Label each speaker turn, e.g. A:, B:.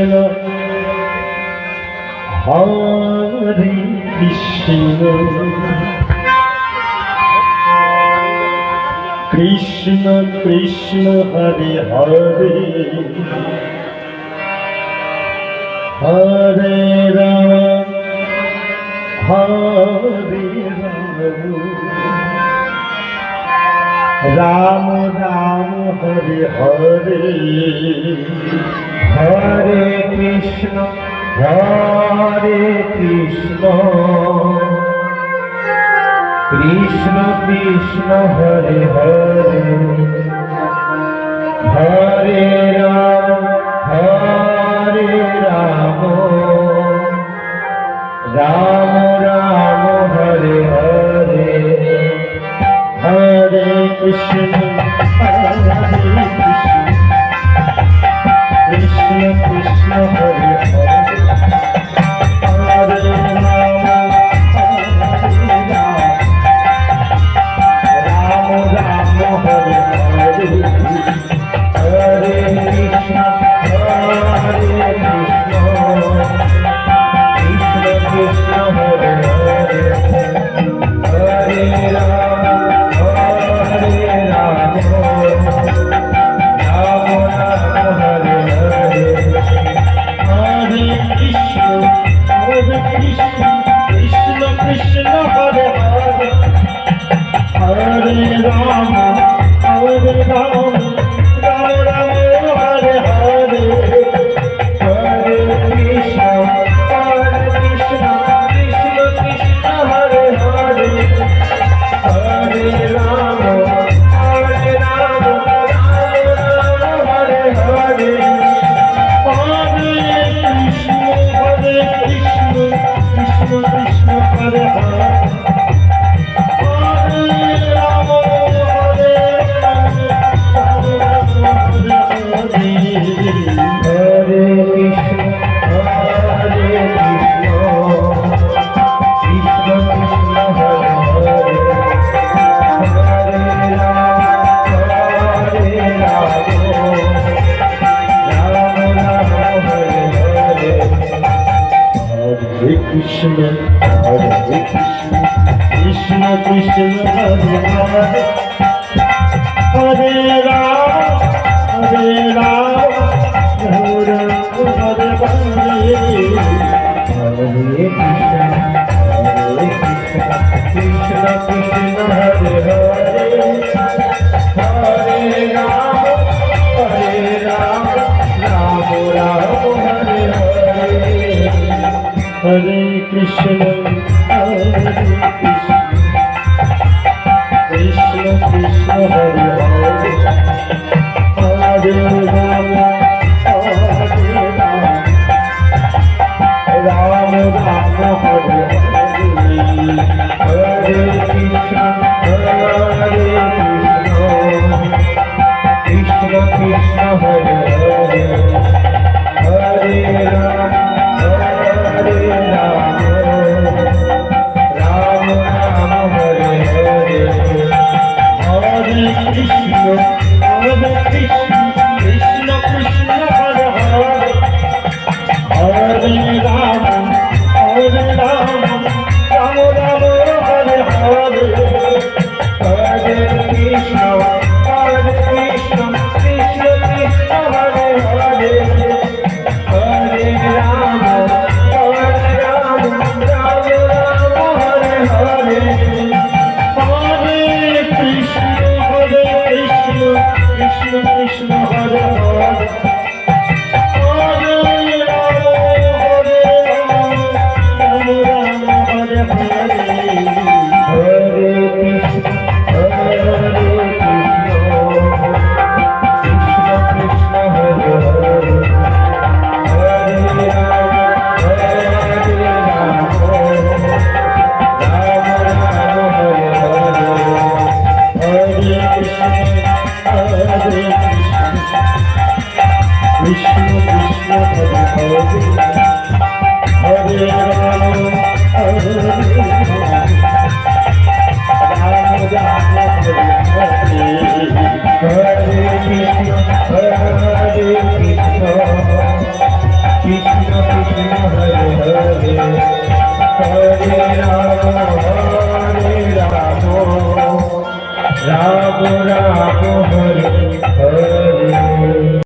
A: Krishna Hare Krishna Krishna Krishna Hare Hare Hare Ram Hare Ram Ram Hare Hare Hare Krishna Krishna Krishna Hare Hare Hare Ram Ram Ram Hare Hare Hare Krishna Krishna Krishna Hare Hare Hare Ram Ram Hare Hare Hare Krishna Krishna Hare Hare Hare Ram Krishna, Hare Krishna, Krishna Krishna, Hare Hare, Hare Ram, Hare Ram, Hare Hare, Hare Krishna, Krishna Krishna, Hare Hare, Hare Ram, Ram Ram, Hare Hare. Hare Krishna, Krishna Krishna, Hare Hare, Hare Ram, Ram Ram, Hare Hare, Hare Krishna, Krishna Krishna, Hare Hare, Hare Ram. Hare Ram, Ram Ram, Hare Hare, Hare Krishna, Krishna Krishna, Hare Hare, Hare Ram, Ram Ram, Hare Hare, Hare Krishna, Krishna Krishna, Hare Hare, Hare Ram. Krishna Hare Hare, Hare Ram, Hare Hare, Hare Krishna, Krishna Krishna, Hare Hare, Hare Ram, Krishna Krishna, Hare Hare, Hare Ram, Hare